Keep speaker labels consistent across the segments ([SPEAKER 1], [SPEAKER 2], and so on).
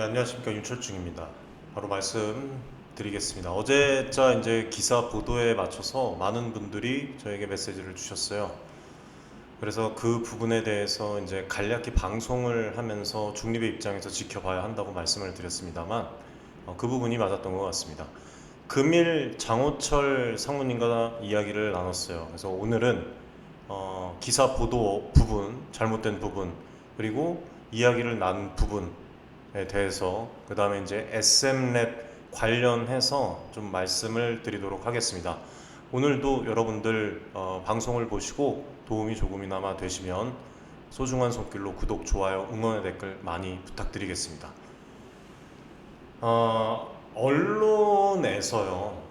[SPEAKER 1] 네, 안녕하십니까. 윤철중입니다. 바로 말씀드리겠습니다. 어제자 이제 기사 보도에 맞춰서 많은 분들이 저에게 메시지를 주셨어요. 그래서 그 부분에 대해서 이제 간략히 방송을 하면서 중립의 입장에서 지켜봐야 한다고 말씀을 드렸습니다만 그 부분이 맞았던 것 같습니다. 금일 장호철 상무님과 이야기를 나눴어요. 그래서 오늘은 기사 보도 부분, 잘못된 부분, 그리고 이야기를 나눈 부분에 대해서 그 다음에 이제 SM랩 관련해서 좀 말씀을 드리도록 하겠습니다. 오늘도 여러분들 방송을 보시고 도움이 조금이나마 되시면 소중한 손길로 구독, 좋아요, 응원의 댓글 많이 부탁드리겠습니다. 언론에서요,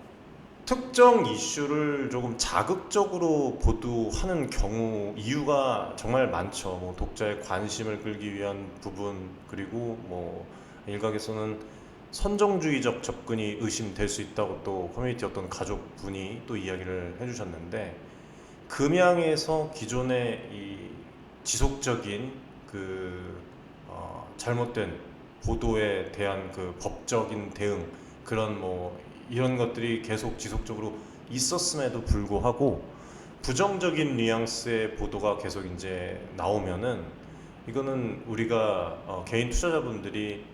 [SPEAKER 1] 특정 이슈를 조금 자극적으로 보도하는 경우 이유가 정말 많죠. 뭐 독자의 관심을 끌기 위한 부분, 그리고 뭐 일각에서는 선정주의적 접근이 의심될 수 있다고 또 커뮤니티 어떤 가족분이 또 이야기를 해주셨는데, 금양에서 기존의 이 지속적인 그 잘못된 보도에 대한 그 법적인 대응, 그런 뭐 이런 것들이 계속 지속적으로 있었음에도 불구하고 부정적인 뉘앙스의 보도가 계속 이제 나오면은, 이거는 우리가 개인 투자자분들이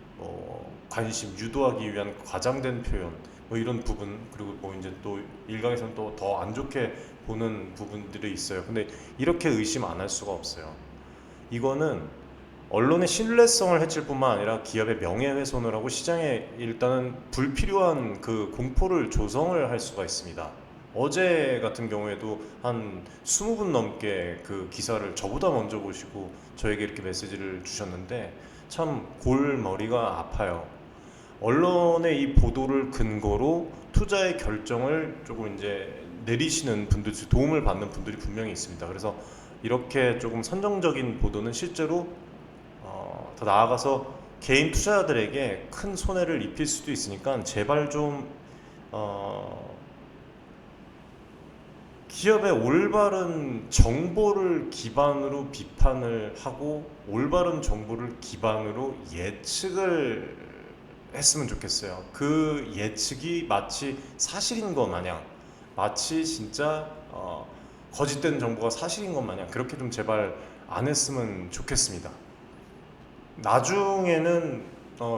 [SPEAKER 1] 관심 유도하기 위한 과장된 표현, 뭐 이런 부분, 그리고 뭐 이제 또 일각에서는 또 더 안 좋게 보는 부분들이 있어요. 근데 이렇게 의심 안 할 수가 없어요. 이거는 언론의 신뢰성을 해칠 뿐만 아니라 기업의 명예훼손을 하고 시장에 일단은 불필요한 그 공포를 조성을 할 수가 있습니다. 어제 같은 경우에도 한 20분 넘게 그 기사를 저보다 먼저 보시고 저에게 이렇게 메시지를 주셨는데 참 골머리가 아파요. 언론의 이 보도를 근거로 투자의 결정을 조금 이제 내리시는 분들, 도움을 받는 분들이 분명히 있습니다. 그래서 이렇게 조금 선정적인 보도는 실제로 더 나아가서 개인 투자자들에게 큰 손해를 입힐 수도 있으니까 제발 좀 기업의 올바른 정보를 기반으로 비판을 하고 올바른 정보를 기반으로 예측을 했으면 좋겠어요. 그 예측이 마치 사실인 것 마냥, 마치 진짜 거짓된 정보가 사실인 것 마냥 그렇게 좀 제발 안 했으면 좋겠습니다. 나중에는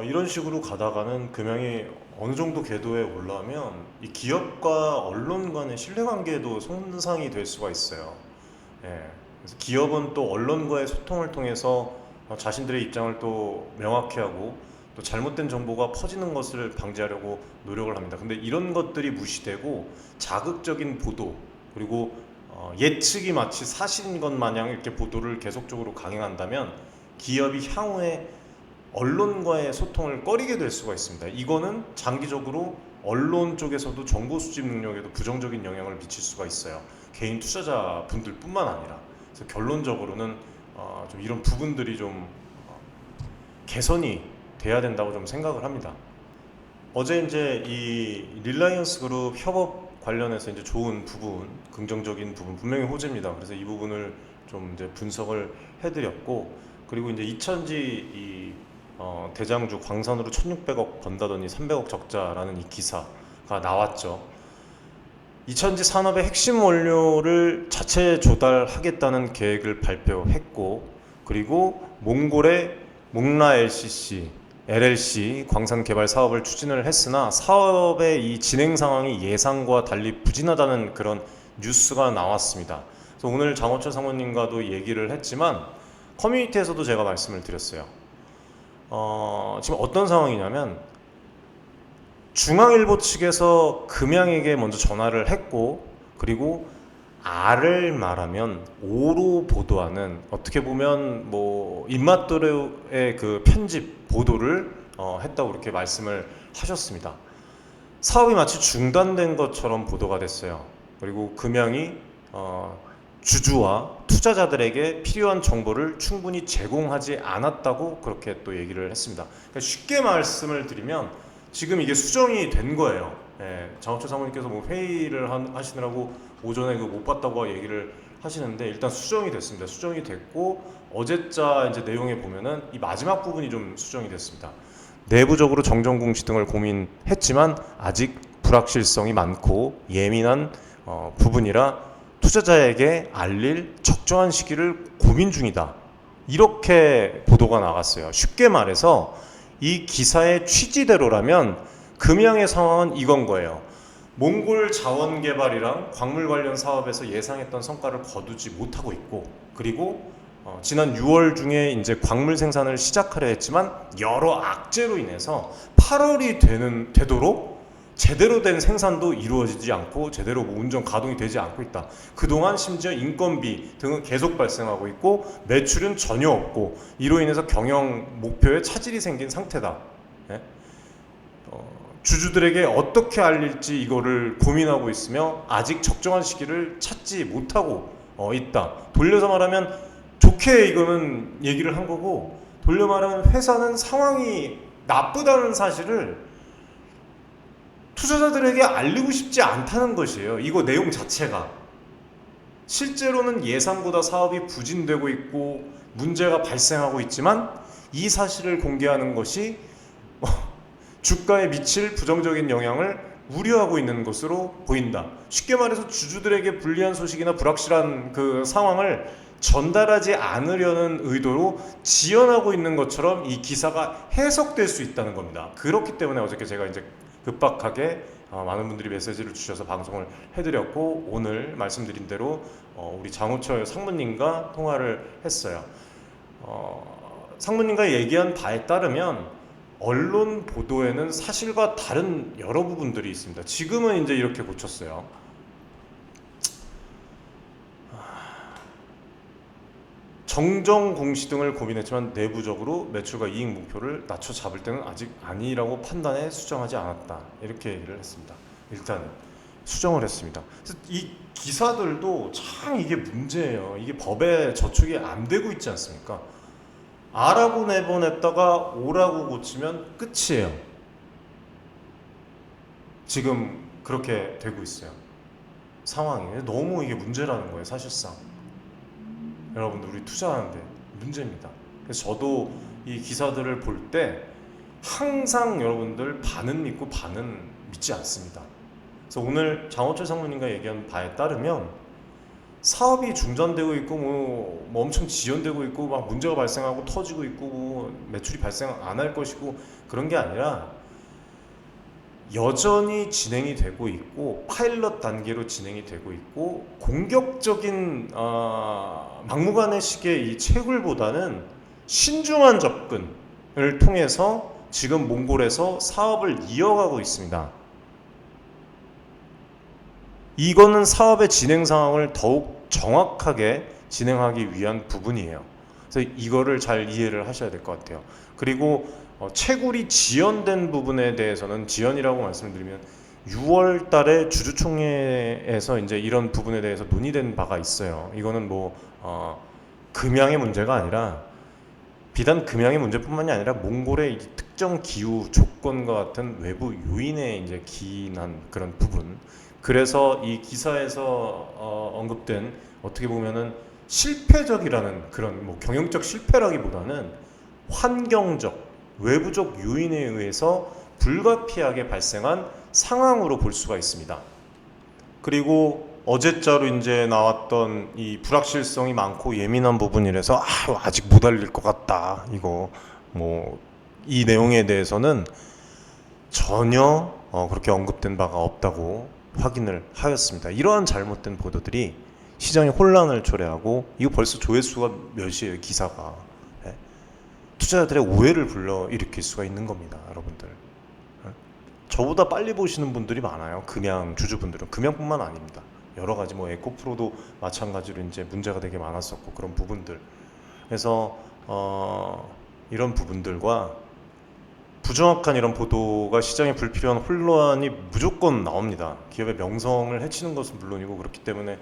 [SPEAKER 1] 이런 식으로 가다가는 금양이 어느 정도 궤도에 올라오면 이 기업과 언론 간의 신뢰관계도 손상이 될 수가 있어요. 예. 그래서 기업은 또 언론과의 소통을 통해서 자신들의 입장을 또 명확히 하고 또 잘못된 정보가 퍼지는 것을 방지하려고 노력을 합니다. 근데 이런 것들이 무시되고 자극적인 보도, 그리고 예측이 마치 사실인 것 마냥 이렇게 보도를 계속적으로 강행한다면 기업이 향후에 언론과의 소통을 꺼리게 될 수가 있습니다. 이거는 장기적으로 언론 쪽에서도 정보 수집 능력에도 부정적인 영향을 미칠 수가 있어요. 개인 투자자 분들뿐만 아니라. 그래서 결론적으로는 좀 이런 부분들이 좀 개선이 돼야 된다고 좀 생각을 합니다. 어제 이제 이 릴라이언스 그룹 협업 관련해서 이제 좋은 부분, 긍정적인 부분 분명히 호재입니다. 그래서 이 부분을 좀 이제 분석을 해드렸고, 그리고 이제 이천지 이 대장주 광산으로 1,600억 번다더니 300억 적자라는 이 기사가 나왔죠. 이천지 산업의 핵심 원료를 자체 조달하겠다는 계획을 발표했고, 그리고 몽골의 몽라 LCC, LLC 광산 개발 사업을 추진을 했으나 사업의 이 진행 상황이 예상과 달리 부진하다는 그런 뉴스가 나왔습니다. 그래서 오늘 장호철 상무님과도 얘기를 했지만 커뮤니티에서도 제가 말씀을 드렸어요. 지금 어떤 상황이냐면 중앙일보 측에서 금양에게 먼저 전화를 했고, 그리고 R을 말하면 O로 보도하는, 어떻게 보면 뭐 입맛도로의 그 편집 보도를 했다고 이렇게 말씀을 하셨습니다. 사업이 마치 중단된 것처럼 보도가 됐어요. 그리고 금양이 주주와 투자자들에게 필요한 정보를 충분히 제공하지 않았다고 그렇게 또 얘기를 했습니다. 그러니까 쉽게 말씀을 드리면 지금 이게 수정이 된 거예요. 예, 장호철 사모님께서 뭐 회의를 하시느라고 오전에 못 봤다고 얘기를 하시는데 일단 수정이 됐습니다. 수정이 됐고 어제자 이제 내용에 보면은 이 마지막 부분이 좀 수정이 됐습니다. 내부적으로 정정공시 등을 고민했지만 아직 불확실성이 많고 예민한 부분이라 투자자에게 알릴 적정한 시기를 고민 중이다. 이렇게 보도가 나갔어요. 쉽게 말해서 이 기사의 취지대로라면 금양의 상황은 이건 거예요. 몽골 자원 개발이랑 광물 관련 사업에서 예상했던 성과를 거두지 못하고 있고, 그리고 지난 6월 중에 이제 광물 생산을 시작하려 했지만 여러 악재로 인해서 8월이 되도록 제대로 된 생산도 이루어지지 않고 제대로 운전 가동이 되지 않고 있다. 그동안 심지어 인건비 등은 계속 발생하고 있고 매출은 전혀 없고 이로 인해서 경영 목표에 차질이 생긴 상태다. 네? 주주들에게 어떻게 알릴지 이거를 고민하고 있으며 아직 적정한 시기를 찾지 못하고 있다. 돌려서 말하면 좋게 이거는 얘기를 한 거고, 돌려 말하면 회사는 상황이 나쁘다는 사실을 투자자들에게 알리고 싶지 않다는 것이에요. 이거 내용 자체가. 실제로는 예상보다 사업이 부진되고 있고 문제가 발생하고 있지만 이 사실을 공개하는 것이 주가에 미칠 부정적인 영향을 우려하고 있는 것으로 보인다. 쉽게 말해서 주주들에게 불리한 소식이나 불확실한 그 상황을 전달하지 않으려는 의도로 지연하고 있는 것처럼 이 기사가 해석될 수 있다는 겁니다. 그렇기 때문에 어저께 제가 이제 급박하게 많은 분들이 메시지를 주셔서 방송을 해드렸고, 오늘 말씀드린 대로 우리 장호철 상무님과 통화를 했어요. 상무님과 얘기한 바에 따르면 언론 보도에는 사실과 다른 여러 부분들이 있습니다. 지금은 이제 이렇게 고쳤어요. 정정 공시 등을 고민했지만 내부적으로 매출과 이익 목표를 낮춰 잡을 때는 아직 아니라고 판단해 수정하지 않았다. 이렇게 얘기를 했습니다. 일단 수정을 했습니다. 그래서 이 기사들도 참 이게 문제예요. 이게 법에 저촉이 안 되고 있지 않습니까? R라고 내보냈다가 O라고 고치면 끝이에요. 지금 그렇게 되고 있어요. 상황이 너무 이게 문제라는 거예요. 사실상 여러분들 우리 투자하는데 문제입니다. 그래서 저도 이 기사들을 볼 때 항상 여러분들 반은 믿고 반은 믿지 않습니다. 그래서 오늘 장호철 상무님과 얘기한 바에 따르면 사업이 중단되고 있고 뭐 엄청 지연되고 있고 막 문제가 발생하고 터지고 있고 뭐 매출이 발생 안 할 것이고 그런 게 아니라 여전히 진행이 되고 있고 파일럿 단계로 진행이 되고 있고 공격적인 막무가내식의 이 채굴보다는 신중한 접근을 통해서 지금 몽골에서 사업을 이어가고 있습니다. 이거는 사업의 진행 상황을 더욱 정확하게 진행하기 위한 부분이에요. 그래서 이거를 잘 이해를 하셔야 될 것 같아요. 그리고 채굴이 지연된 부분에 대해서는, 지연이라고 말씀드리면 6월 달에 주주총회에서 이제 이런 부분에 대해서 논의된 바가 있어요. 이거는 뭐 금양의 문제가 아니라 비단 금양의 문제뿐만이 아니라 몽골의 특정 기후 조건과 같은 외부 요인에 이제 기인한 그런 부분. 그래서 이 기사에서 언급된 어떻게 보면은 실패적이라는 그런 뭐 경영적 실패라기보다는 환경적 외부적 요인에 의해서 불가피하게 발생한 상황으로 볼 수가 있습니다. 그리고 어제자로 이제 나왔던 이 불확실성이 많고 예민한 부분이라서 아직 못 알릴 것 같다. 이거 뭐 이 내용에 대해서는 전혀 그렇게 언급된 바가 없다고 확인을 하였습니다. 이러한 잘못된 보도들이 시장에 혼란을 초래하고, 이거 벌써 조회수가 몇이에요, 기사가. 투자자들의 오해를 불러일으킬 수가 있는 겁니다, 여러분들. 저보다 빨리 보시는 분들이 많아요. 금양 주주분들은. 금양뿐만 아닙니다. 여러 가지 뭐 에코프로도 마찬가지로 이제 문제가 되게 많았었고 그런 부분들. 그래서 이런 부분들과 부정확한 이런 보도가 시장에 불필요한 혼란이 무조건 나옵니다. 기업의 명성을 해치는 것은 물론이고, 그렇기 때문에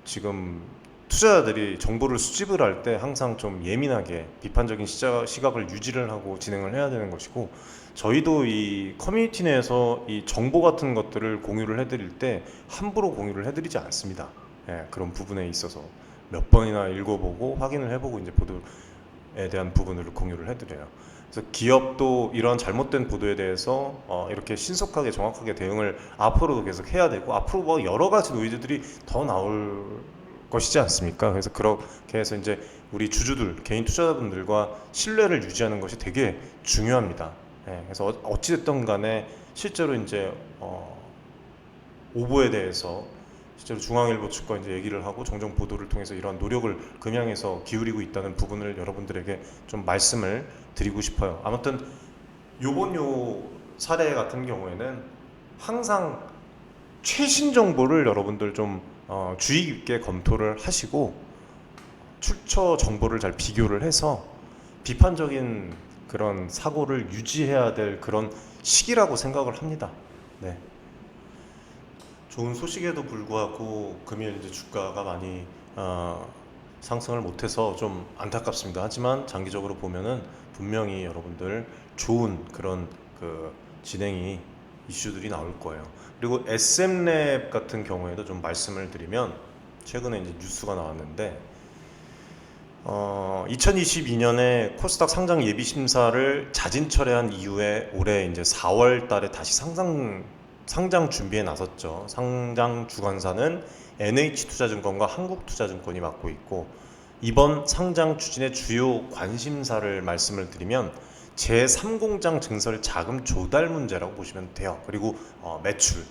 [SPEAKER 1] 지금 투자자들이 정보를 수집을 할 때 항상 좀 예민하게 비판적인 시각을 유지를 하고 진행을 해야 되는 것이고, 저희도 이 커뮤니티 내에서 이 정보 같은 것들을 공유를 해드릴 때 함부로 공유를 해드리지 않습니다. 그런 부분에 있어서 몇 번이나 읽어보고 확인을 해보고 이제 보도에 대한 부분을 공유를 해드려요. 그래서 기업도 이러한 잘못된 보도에 대해서 이렇게 신속하게 정확하게 대응을 앞으로도 계속 해야 되고, 앞으로 뭐 여러 가지 노이즈들이 더 나올 것이지 않습니까? 그래서 그렇게 해서 이제 우리 주주들, 개인 투자자분들과 신뢰를 유지하는 것이 되게 중요합니다. 예, 그래서 어찌됐든 간에 실제로 이제 오보에 대해서 실제로 중앙일보 측과 이제 얘기를 하고 정정 보도를 통해서 이러한 노력을 금양에서 기울이고 있다는 부분을 여러분들에게 좀 말씀을 드리고 싶어요. 아무튼 요번 요 사례 같은 경우에는 항상 최신 정보를 여러분들 좀 주의 깊게 검토를 하시고 출처 정보를 잘 비교를 해서 비판적인 그런 사고를 유지해야 될 그런 시기라고 생각을 합니다. 네. 좋은 소식에도 불구하고 금일 이제 주가가 많이 상승을 못해서 좀 안타깝습니다. 하지만 장기적으로 보면은 분명히 여러분들 좋은 그런 그 진행이 이슈들이 나올 거예요. 그리고 SM랩 같은 경우에도 좀 말씀을 드리면 최근에 이제 뉴스가 나왔는데 2022년에 코스닥 상장 예비 심사를 자진 철회한 이후에 올해 이제 4월 달에 다시 상장 준비에 나섰죠. 상장 주관사는 NH투자증권과 한국투자증권이 맡고 있고, 이번 상장 추진의 주요 관심사를 말씀을 드리면 제3공장 증설 자금 조달 문제라고 보시면 돼요. 그리고 매출.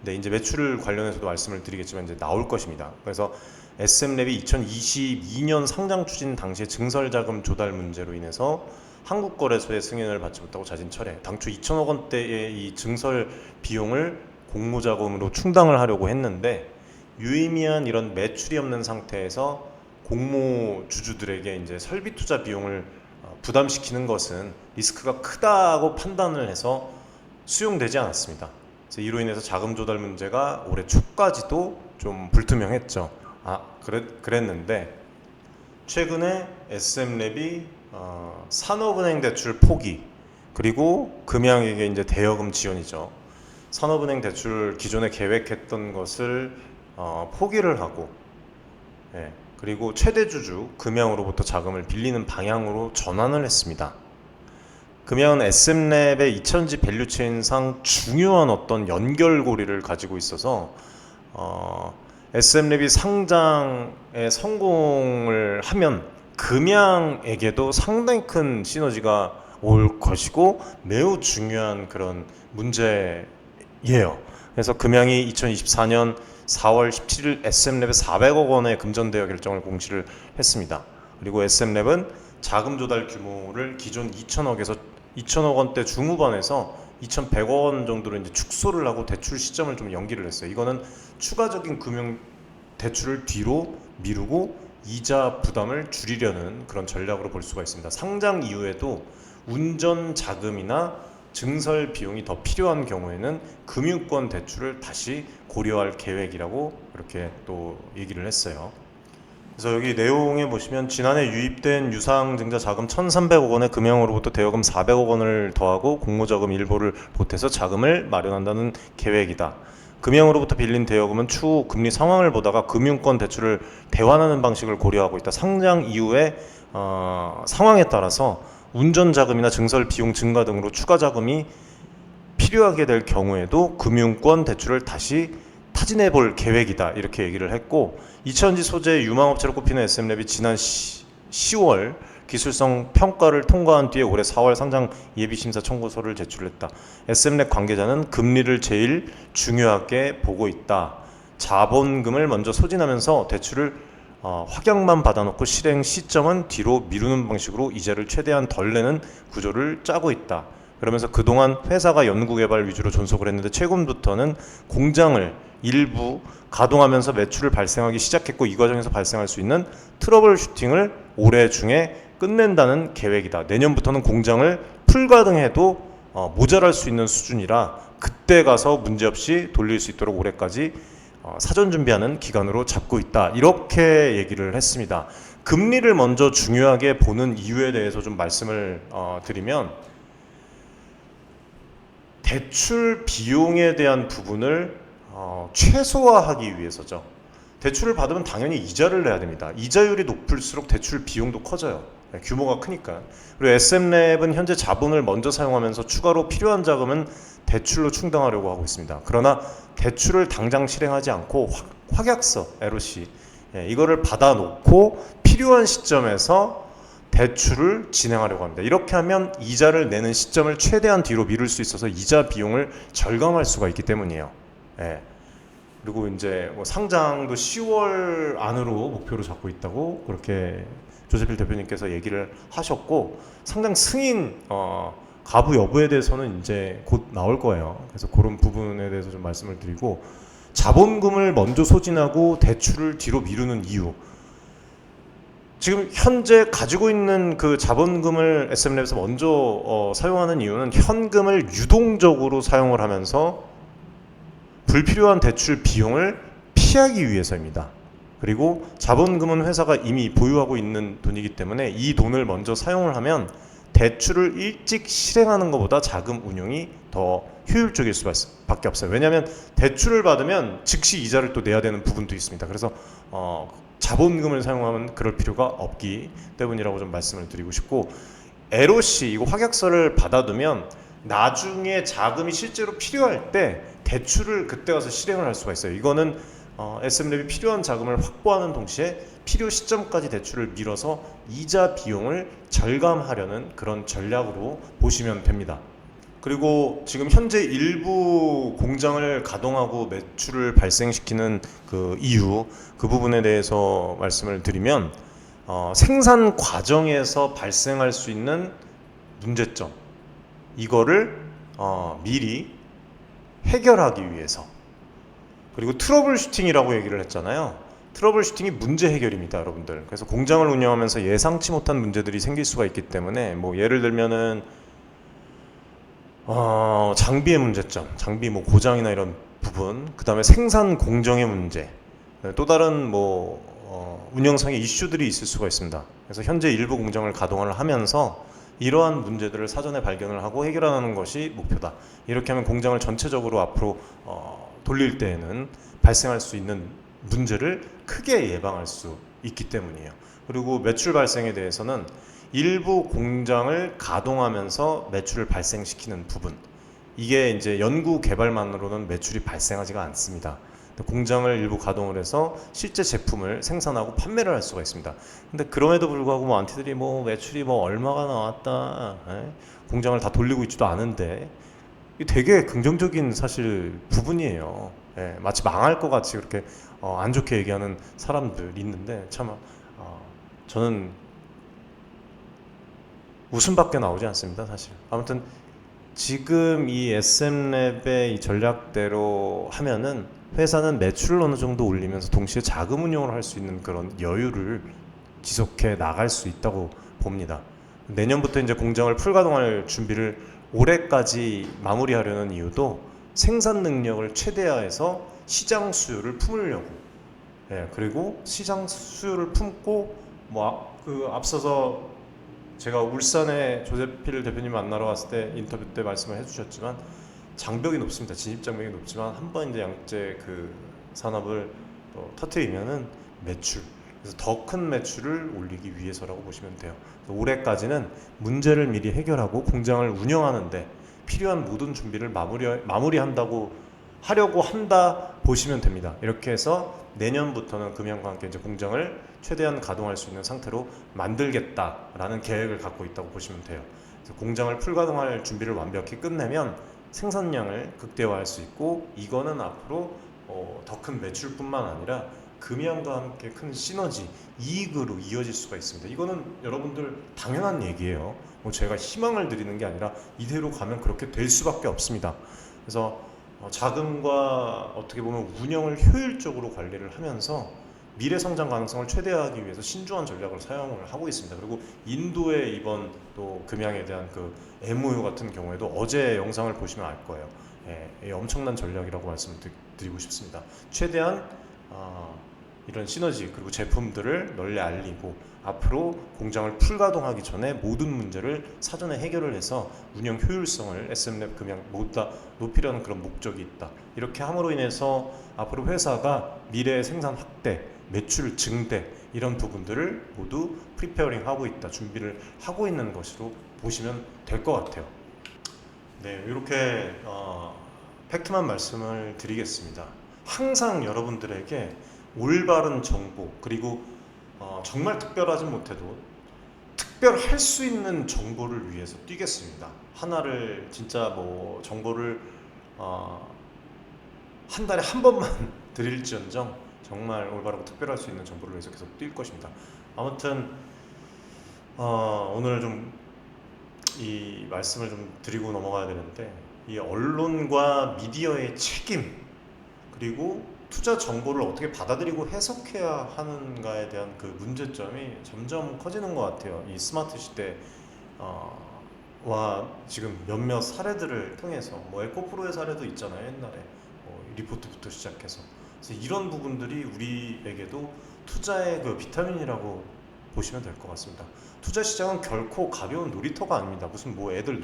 [SPEAKER 1] 네, 이제 매출 관련해서도 말씀을 드리겠지만 이제 나올 것입니다. 그래서 SM랩이 2022년 상장 추진 당시에 증설 자금 조달 문제로 인해서 한국거래소의 승인을 받지 못하고 자진 철회. 당초 2천억 원대의 이 증설 비용을 공모자금으로 충당을 하려고 했는데 유의미한 이런 매출이 없는 상태에서 공모 주주들에게 이제 설비 투자 비용을 부담시키는 것은 리스크가 크다고 판단을 해서 수용되지 않았습니다. 그래서 이로 인해서 자금 조달 문제가 올해 초까지도 좀 불투명했죠. 그랬는데 최근에 SM랩이 산업은행 대출 포기, 그리고 금양에게 이제 대여금 지원이죠. 산업은행 대출 기존에 계획했던 것을 포기를 하고, 예, 그리고 최대 주주 금양으로부터 자금을 빌리는 방향으로 전환을 했습니다. 금양은 SM랩의 2000지 밸류체인상 중요한 어떤 연결고리를 가지고 있어서 SM랩이 상장에 성공을 하면 금양에게도 상당히 큰 시너지가 올 것이고 매우 중요한 그런 문제예요. 그래서 금양이 2024년 4월 17일 SM랩에 400억 원의 금전대여 결정을 공시를 했습니다. 그리고 SM랩은 자금 조달 규모를 기존 2천억 원대 중후반에서 2,100억 원 정도로 이제 축소를 하고 대출 시점을 좀 연기를 했어요. 이거는 추가적인 금융 대출을 뒤로 미루고 이자 부담을 줄이려는 그런 전략으로 볼 수가 있습니다. 상장 이후에도 운전 자금이나 증설 비용이 더 필요한 경우에는 금융권 대출을 다시 고려할 계획이라고 이렇게 또 얘기를 했어요. 그래서 여기 내용에 보시면 지난해 유입된 유상증자 자금 1,300억 원에 금양으로부터 대여금 400억 원을 더하고 공모자금 일부를 보태서 자금을 마련한다는 계획이다. 금양으로부터 빌린 대여금은 추후 금리 상황을 보다가 금융권 대출을 대환하는 방식을 고려하고 있다. 상장 이후에 상황에 따라서 운전 자금이나 증설 비용 증가 등으로 추가 자금이 필요하게 될 경우에도 금융권 대출을 다시 타진해 볼 계획이다. 이렇게 얘기를 했고, 2천지 소재 유망업체로 꼽히는 SM랩이 지난 10월 기술성 평가를 통과한 뒤에 올해 4월 상장 예비심사 청구서를 제출했다. SM랩 관계자는 금리를 제일 중요하게 보고 있다. 자본금을 먼저 소진하면서 대출을 확약만 받아놓고 실행 시점은 뒤로 미루는 방식으로 이자를 최대한 덜 내는 구조를 짜고 있다. 그러면서 그동안 회사가 연구개발 위주로 존속을 했는데 최근부터는 공장을 일부 가동하면서 매출을 발생하기 시작했고, 이 과정에서 발생할 수 있는 트러블 슈팅을 올해 중에 끝낸다는 계획이다. 내년부터는 공장을 풀가동해도 모자랄 수 있는 수준이라 그때 가서 문제없이 돌릴 수 있도록 올해까지 사전 준비하는 기간으로 잡고 있다. 이렇게 얘기를 했습니다. 금리를 먼저 중요하게 보는 이유에 대해서 좀 말씀을 드리면, 대출 비용에 대한 부분을 최소화하기 위해서죠. 대출을 받으면 당연히 이자를 내야 됩니다. 이자율이 높을수록 대출 비용도 커져요. 규모가 크니까. 그리고 SM랩은 현재 자본을 먼저 사용하면서 추가로 필요한 자금은 대출로 충당하려고 하고 있습니다. 그러나 대출을 당장 실행하지 않고 확약서 LOC 이거를 받아놓고 필요한 시점에서 대출을 진행하려고 합니다. 이렇게 하면 이자를 내는 시점을 최대한 뒤로 미룰 수 있어서 이자 비용을 절감할 수가 있기 때문이에요. 예. 그리고 이제 뭐 상장도 10월 안으로 목표로 잡고 있다고 그렇게 조세필 대표님께서 얘기를 하셨고, 상장 승인 가부 여부에 대해서는 이제 곧 나올 거예요. 그래서 그런 부분에 대해서 좀 말씀을 드리고, 자본금을 먼저 소진하고 대출을 뒤로 미루는 이유, 지금 현재 가지고 있는 그 자본금을 SM랩에서 먼저 사용하는 이유는 현금을 유동적으로 사용을 하면서 불필요한 대출 비용을 피하기 위해서입니다. 그리고 자본금은 회사가 이미 보유하고 있는 돈이기 때문에 이 돈을 먼저 사용을 하면 대출을 일찍 실행하는 것보다 자금 운용이 더 효율적일 수밖에 없어요. 왜냐하면 대출을 받으면 즉시 이자를 또 내야 되는 부분도 있습니다. 그래서 자본금을 사용하면 그럴 필요가 없기 때문이라고 좀 말씀을 드리고 싶고, LOC 이거 확약서를 받아두면 나중에 자금이 실제로 필요할 때 대출을 그때 가서 실행을 할 수가 있어요. 이거는 SM랩이 필요한 자금을 확보하는 동시에 필요 시점까지 대출을 미뤄서 이자 비용을 절감하려는 그런 전략으로 보시면 됩니다. 그리고 지금 현재 일부 공장을 가동하고 매출을 발생시키는 그 이유, 그 부분에 대해서 말씀을 드리면 생산 과정에서 발생할 수 있는 문제점, 이거를 미리 해결하기 위해서, 그리고 트러블 슈팅이라고 얘기를 했잖아요. 트러블 슈팅이 문제 해결입니다, 여러분들. 그래서 공장을 운영하면서 예상치 못한 문제들이 생길 수가 있기 때문에, 뭐 예를 들면은 장비의 문제점, 장비 뭐 고장이나 이런 부분, 그 다음에 생산 공정의 문제, 또 다른 뭐 운영상의 이슈들이 있을 수가 있습니다. 그래서 현재 일부 공장을 가동을 하면서 이러한 문제들을 사전에 발견을 하고 해결하는 것이 목표다. 이렇게 하면 공장을 전체적으로 앞으로 돌릴 때에는 발생할 수 있는 문제를 크게 예방할 수 있기 때문이에요. 그리고 매출 발생에 대해서는 일부 공장을 가동하면서 매출을 발생시키는 부분, 이게 이제 연구 개발만으로는 매출이 발생하지가 않습니다. 공장을 일부 가동을 해서 실제 제품을 생산하고 판매를 할 수가 있습니다. 근데 그럼에도 불구하고 뭐 안티들이 뭐 매출이 뭐 얼마가 나왔다, 공장을 다 돌리고 있지도 않은데, 이게 되게 긍정적인 사실 부분이에요. 마치 망할 것 같이 그렇게 안 좋게 얘기하는 사람들이 있는데, 참 저는 웃음밖에 나오지 않습니다, 사실. 아무튼 지금 이 SM랩의 이 전략대로 하면은 회사는 매출을 어느 정도 올리면서 동시에 자금 운용을 할 수 있는 그런 여유를 지속해 나갈 수 있다고 봅니다. 내년부터 이제 공장을 풀가동할 준비를 올해까지 마무리하려는 이유도 생산 능력을 최대화해서 시장 수요를 품으려고. 그리고 시장 수요를 품고 그 앞서서 제가 울산에 조세필 대표님 만나러 갔을 때 인터뷰 때 말씀을 해주셨지만, 장벽이 높습니다. 진입 장벽이 높지만 한번 이제 양재 그 산업을 터트리면은 매출, 그래서 더 큰 매출을 올리기 위해서라고 보시면 돼요. 올해까지는 문제를 미리 해결하고 공장을 운영하는데 필요한 모든 준비를 마무리한다고 하려고 한다 보시면 됩니다. 이렇게 해서 내년부터는 금연과 함께 이제 공장을 최대한 가동할 수 있는 상태로 만들겠다라는 계획을 갖고 있다고 보시면 돼요. 그래서 공장을 풀가동할 준비를 완벽히 끝내면 생산량을 극대화할 수 있고, 이거는 앞으로 더 큰 매출뿐만 아니라 금연과 함께 큰 시너지, 이익으로 이어질 수가 있습니다. 이거는 여러분들 당연한 얘기예요. 뭐 제가 희망을 드리는 게 아니라 이대로 가면 그렇게 될 수밖에 없습니다. 그래서 자금과 어떻게 보면 운영을 효율적으로 관리를 하면서 미래 성장 가능성을 최대화하기 위해서 신중한 전략을 사용을 하고 있습니다. 그리고 인도의 이번 또 금양에 대한 그 MOU 같은 경우에도 어제 영상을 보시면 알 거예요. 엄청난 전략이라고 말씀드리고 싶습니다. 최대한 이런 시너지 그리고 제품들을 널리 알리고 앞으로 공장을 풀가동하기 전에 모든 문제를 사전에 해결을 해서 운영 효율성을 SM랩 금양 모두 다 높이려는 그런 목적이 있다. 이렇게 함으로 인해서 앞으로 회사가 미래의 생산 확대, 매출 증대, 이런 부분들을 모두 프리페어링 하고 있다, 준비를 하고 있는 것으로 보시면 될 것 같아요. 네, 이렇게 팩트만 말씀을 드리겠습니다. 항상 여러분들에게 올바른 정보, 그리고 정말 특별하지 못해도 특별할 수 있는 정보를 위해서 뛰겠습니다. 하나를 진짜 뭐 정보를 한 달에 한 번만 드릴지언정 정말 올바르고 특별할 수 있는 정보를 위해서 계속 뛸 것입니다. 아무튼 오늘 좀 이 말씀을 좀 드리고 넘어가야 되는데, 이 언론과 미디어의 책임, 그리고 투자 정보를 어떻게 받아들이고 해석해야 하는가에 대한 그 문제점이 점점 커지는 것 같아요. 이 스마트 시대 와 지금 몇몇 사례들을 통해서, 뭐 에코프로의 사례도 있잖아요. 옛날에 리포트부터 시작해서. 그래서 이런 부분들이 우리에게도 투자의 그 비타민이라고 보시면 될 것 같습니다. 투자 시장은 결코 가벼운 놀이터가 아닙니다. 무슨 뭐 애들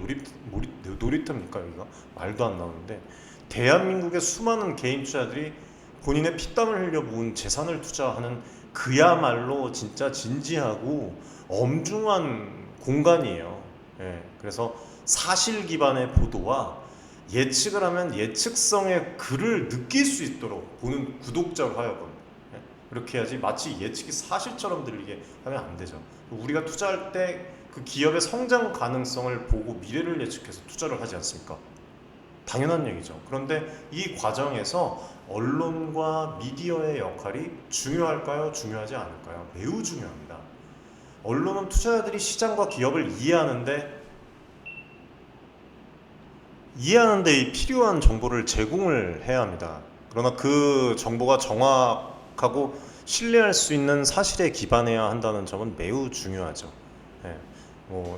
[SPEAKER 1] 놀이터입니까 여기가? 말도 안 나오는데, 대한민국의 수많은 개인 투자들이 본인의 피땀을 흘려 모은 재산을 투자하는 그야말로 진짜 진지하고 엄중한 공간이에요. 예, 그래서 사실 기반의 보도와 예측을 하면 예측성의 글을 느낄 수 있도록 보는 구독자로 하여금, 예, 그렇게 해야지 마치 예측이 사실처럼 들리게 하면 안 되죠. 우리가 투자할 때 그 기업의 성장 가능성을 보고 미래를 예측해서 투자를 하지 않습니까? 당연한 얘기죠. 그런데 이 과정에서 언론과 미디어의 역할이 중요할까요? 중요하지 않을까요? 매우 중요합니다. 언론은 투자자들이 시장과 기업을 이해하는데 이 필요한 정보를 제공을 해야 합니다. 그러나 그 정보가 정확하고 신뢰할 수 있는 사실에 기반해야 한다는 점은 매우 중요하죠. 예,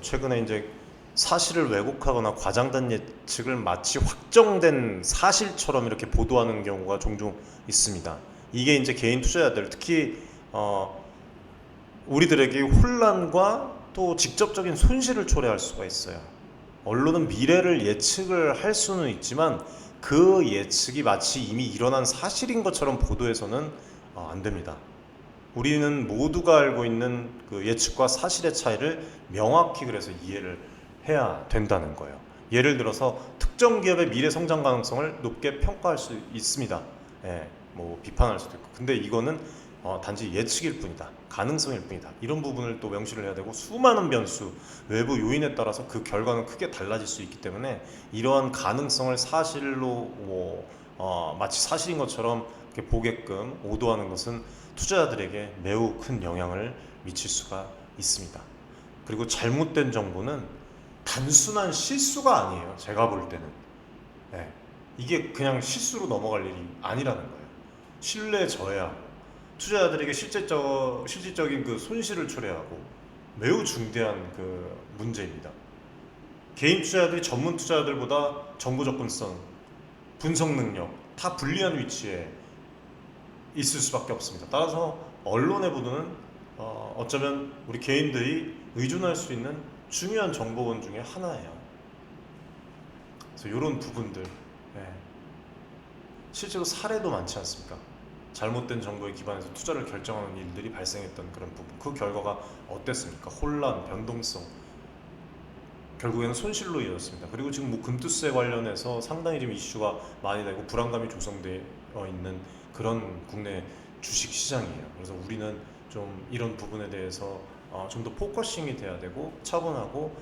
[SPEAKER 1] 최근에 이제 사실을 왜곡하거나 과장된 예측을 마치 확정된 사실처럼 이렇게 보도하는 경우가 종종 있습니다. 이게 이제 개인 투자자들, 특히 우리들에게 혼란과 또 직접적인 손실을 초래할 수가 있어요. 언론은 미래를 예측을 할 수는 있지만 그 예측이 마치 이미 일어난 사실인 것처럼 보도해서는 안 됩니다. 우리는 모두가 알고 있는 그 예측과 사실의 차이를 명확히 그래서 이해를 해야 된다는 거예요. 예를 들어서 특정 기업의 미래 성장 가능성을 높게 평가할 수 있습니다. 예, 뭐 비판할 수도 있고. 근데 이거는 단지 예측일 뿐이다, 가능성일 뿐이다, 이런 부분을 또 명시를 해야 되고, 수많은 변수, 외부 요인에 따라서 그 결과는 크게 달라질 수 있기 때문에 이러한 가능성을 사실로 마치 사실인 것처럼 이렇게 보게끔 오도하는 것은 투자자들에게 매우 큰 영향을 미칠 수가 있습니다. 그리고 잘못된 정보는 단순한 실수가 아니에요. 제가 볼 때는 이게 그냥 실수로 넘어갈 일이 아니라는 거예요. 신뢰 저해하고 투자자들에게 실질적인 그 손실을 초래하고 매우 중대한 그 문제입니다. 개인 투자자들이 전문 투자자들보다 정보 접근성, 분석 능력 다 불리한 위치에 있을 수밖에 없습니다. 따라서 언론의 보도는 어쩌면 우리 개인들이 의존할 수 있는 중요한 정보원 중에 하나예요. 그래서 이런 부분들, 실제로 사례도 많지 않습니까? 잘못된 정보에 기반해서 투자를 결정하는 일들이 발생했던 그런 부분, 그 결과가 어땠습니까? 혼란, 변동성, 결국에는 손실로 이어졌습니다. 그리고 지금 뭐 금투세 관련해서 상당히 지금 이슈가 많이 되고 불안감이 조성되어 있는 그런 국내 주식 시장이에요. 그래서 우리는 좀 이런 부분에 대해서 좀 더 포커싱이 돼야 되고, 차분하고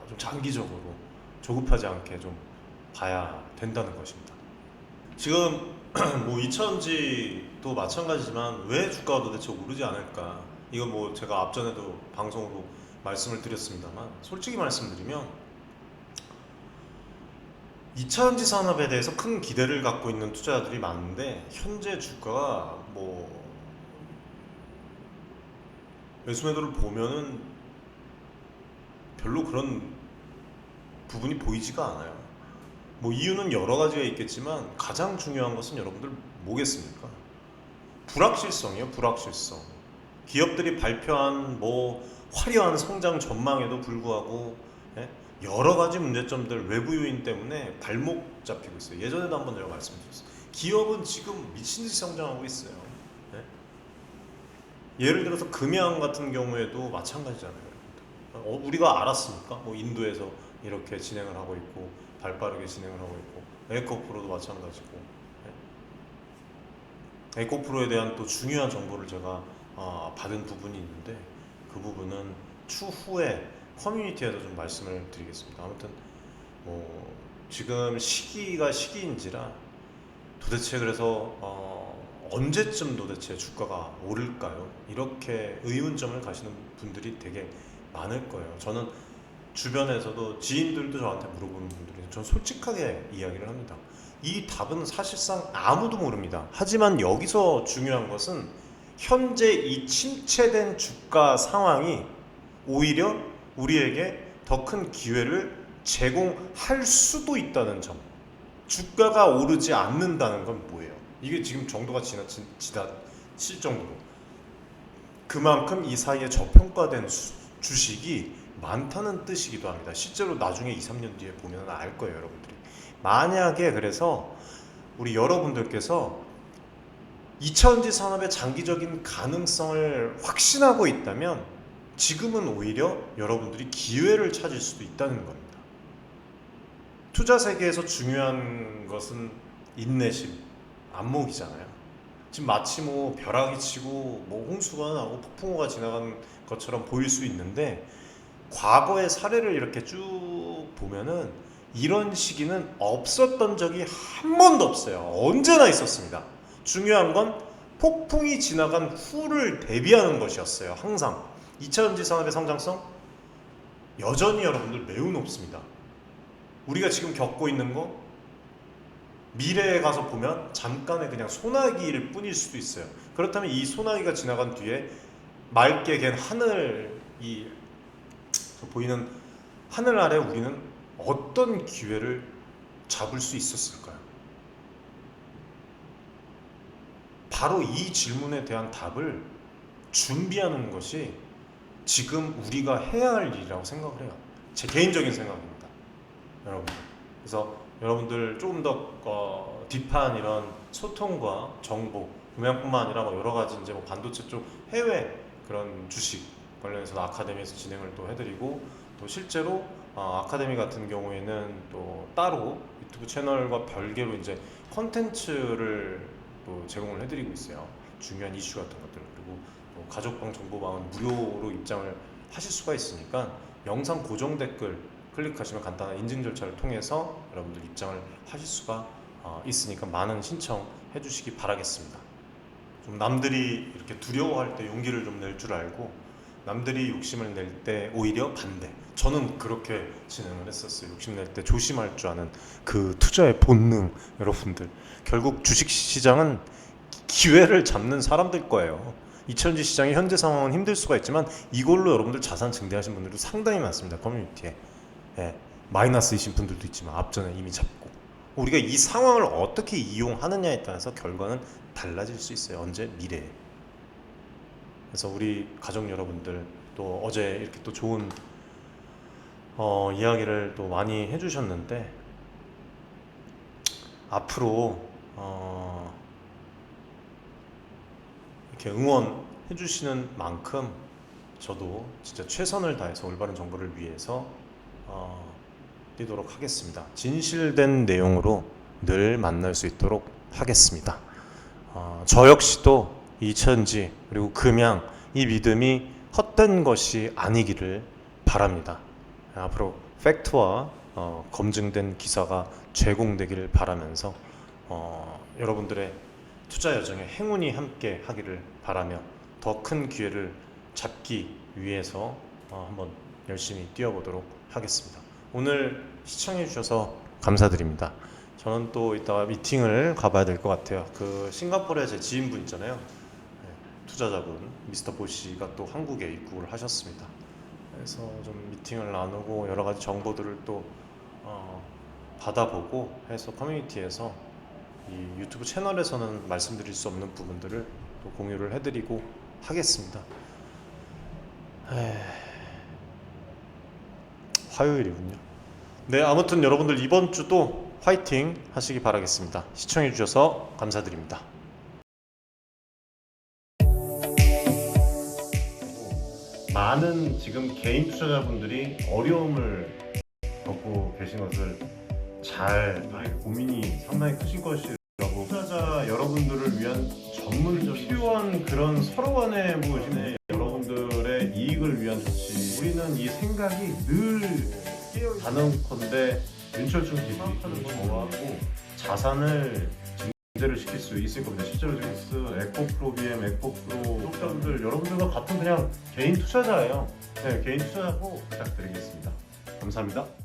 [SPEAKER 1] 좀 장기적으로 조급하지 않게 좀 봐야 된다는 것입니다. 지금 뭐 2차전지도 마찬가지지만 왜 주가가 도대체 오르지 않을까? 이건 뭐 제가 앞전에도 방송으로 말씀을 드렸습니다만, 솔직히 말씀드리면 2차전지 산업에 대해서 큰 기대를 갖고 있는 투자자들이 많은데, 현재 주가가 뭐 매수매도를 보면은 별로 그런 부분이 보이지가 않아요. 뭐 이유는 여러 가지가 있겠지만 가장 중요한 것은 여러분들 뭐겠습니까? 불확실성이에요. 불확실성. 기업들이 발표한 뭐 화려한 성장 전망에도 불구하고 여러 가지 문제점들, 외부 요인 때문에 발목 잡히고 있어요. 예전에도 한번 제가 말씀드렸어요. 기업은 지금 미친듯이 성장하고 있어요. 예를 들어서 금양 같은 경우에도 마찬가지잖아요. 우리가 알았습니까? 뭐 인도에서 이렇게 진행을 하고 있고 발빠르게 진행을 하고 있고 에코프로도 마찬가지고. 에코프로에 대한 또 중요한 정보를 제가 받은 부분이 있는데 그 부분은 추후에 커뮤니티에서 좀 말씀을 드리겠습니다. 아무튼 뭐 지금 시기가 시기인지라 도대체 그래서 언제쯤 도대체 주가가 오를까요? 이렇게 의문점을 가시는 분들이 되게 많을 거예요. 저는 주변에서도 지인들도 저한테 물어보는 분들이 전 솔직하게 이야기를 합니다. 이 답은 사실상 아무도 모릅니다. 하지만 여기서 중요한 것은 현재 이 침체된 주가 상황이 오히려 우리에게 더 큰 기회를 제공할 수도 있다는 점. 주가가 오르지 않는다는 건 뭐예요? 이게 지금 정도가 지나칠 정도로 그만큼 이 사이에 저평가된 주식이 많다는 뜻이기도 합니다. 실제로 나중에 2, 3년 뒤에 보면 알 거예요, 여러분들이. 만약에 그래서 우리 여러분들께서 2차전지 산업의 장기적인 가능성을 확신하고 있다면 지금은 오히려 여러분들이 기회를 찾을 수도 있다는 겁니다. 투자 세계에서 중요한 것은 인내심, 안목이잖아요. 지금 마치 뭐 벼락이 치고 뭐 홍수가 나고 폭풍우가 지나가는 것처럼 보일 수 있는데 과거의 사례를 이렇게 쭉 보면은 이런 시기는 없었던 적이 한 번도 없어요. 언제나 있었습니다. 중요한 건 폭풍이 지나간 후를 대비하는 것이었어요. 항상 2차전지 산업의 성장성 여전히 여러분들 매우 높습니다. 우리가 지금 겪고 있는 거 미래에 가서 보면 잠깐의 그냥 소나기일 뿐일 수도 있어요. 그렇다면 이 소나기가 지나간 뒤에 맑게 갠 하늘, 이 보이는 하늘 아래 우리는 어떤 기회를 잡을 수 있었을까요? 바로 이 질문에 대한 답을 준비하는 것이 지금 우리가 해야 할 일이라고 생각을 해요. 제 개인적인 생각입니다, 여러분. 그래서 여러분들 조금 더 딥한 이런 소통과 정보, 금양뿐만 아니라 뭐 여러 가지 이제 뭐 반도체 쪽 해외 그런 주식 관련해서 아카데미에서 진행을 또 해드리고 또 실제로 아카데미 같은 경우에는 또 따로 유튜브 채널과 별개로 이제 컨텐츠를 또 제공을 해드리고 있어요. 중요한 이슈 같은 것들 그리고 또 가족방 정보방은 무료로 입장을 하실 수가 있으니까 영상 고정 댓글 클릭하시면 간단한 인증 절차를 통해서 여러분들 입장을 하실 수가 있으니까 많은 신청해 주시기 바라겠습니다. 좀 남들이 이렇게 두려워할 때 용기를 좀 낼 줄 알고 남들이 욕심을 낼 때 오히려 반대. 저는 그렇게 진행을 했었어요. 욕심 낼 때 조심할 줄 아는 그 투자의 본능. 여러분들 결국 주식시장은 기회를 잡는 사람들 거예요. 2차전지 시장의 현재 상황은 힘들 수가 있지만 이걸로 여러분들 자산 증대하신 분들도 상당히 많습니다. 커뮤니티에. 예, 마이너스이신 분들도 있지만 앞전에 이미 잡고 우리가 이 상황을 어떻게 이용하느냐에 따라서 결과는 달라질 수 있어요. 언제? 미래에. 그래서 우리 가족 여러분들 또 어제 이렇게 또 좋은 이야기를 또 많이 해주셨는데 앞으로 이렇게 응원해 주시는 만큼 저도 진짜 최선을 다해서 올바른 정보를 위해서 뛰도록 하겠습니다. 진실된 내용으로 늘 만날 수 있도록 하겠습니다. 저 역시도 2차전지 그리고 금양 이 믿음이 헛된 것이 아니기를 바랍니다. 앞으로 팩트와 검증된 기사가 제공되기를 바라면서 여러분들의 투자 여정에 행운이 함께 하기를 바라며 더 큰 기회를 잡기 위해서 한번 열심히 뛰어보도록 하겠습니다. 오늘 시청해 주셔서 감사드립니다. 저는 또 이따가 미팅을 가봐야 될 것 같아요. 그 싱가포르에 제 지인분 있잖아요. 투자자분 미스터 보시가 또 한국에 입국을 하셨습니다. 그래서 좀 미팅을 나누고 여러 가지 정보들을 또 받아보고 해서 커뮤니티에서 이 유튜브 채널에서는 말씀드릴 수 없는 부분들을 또 공유를 해드리고 하겠습니다. 화요일이군요. 네, 아무튼 여러분들 이번 주도 화이팅 하시기 바라겠습니다. 시청해 주셔서 감사드립니다. 많은 지금 개인 투자자분들이 어려움을 겪고 계신 것을 잘 고민이 상당히 크신 것이라고, 투자자 여러분들을 위한 전문적 필요한 그런 서로 간의 무엇이네 여러분들의 이익을 위한 조치, 우리는 이 생각이 늘 단언컨대 윤철중 TV를 좋아하고 자산을 증대를 시킬 수 있을 겁니다. 실제로 지금 에코프로 BM, 에코프로 구독자분들 여러분들과 같은 그냥 개인 투자자예요. 네, 개인 투자자고 부탁드리겠습니다. 감사합니다.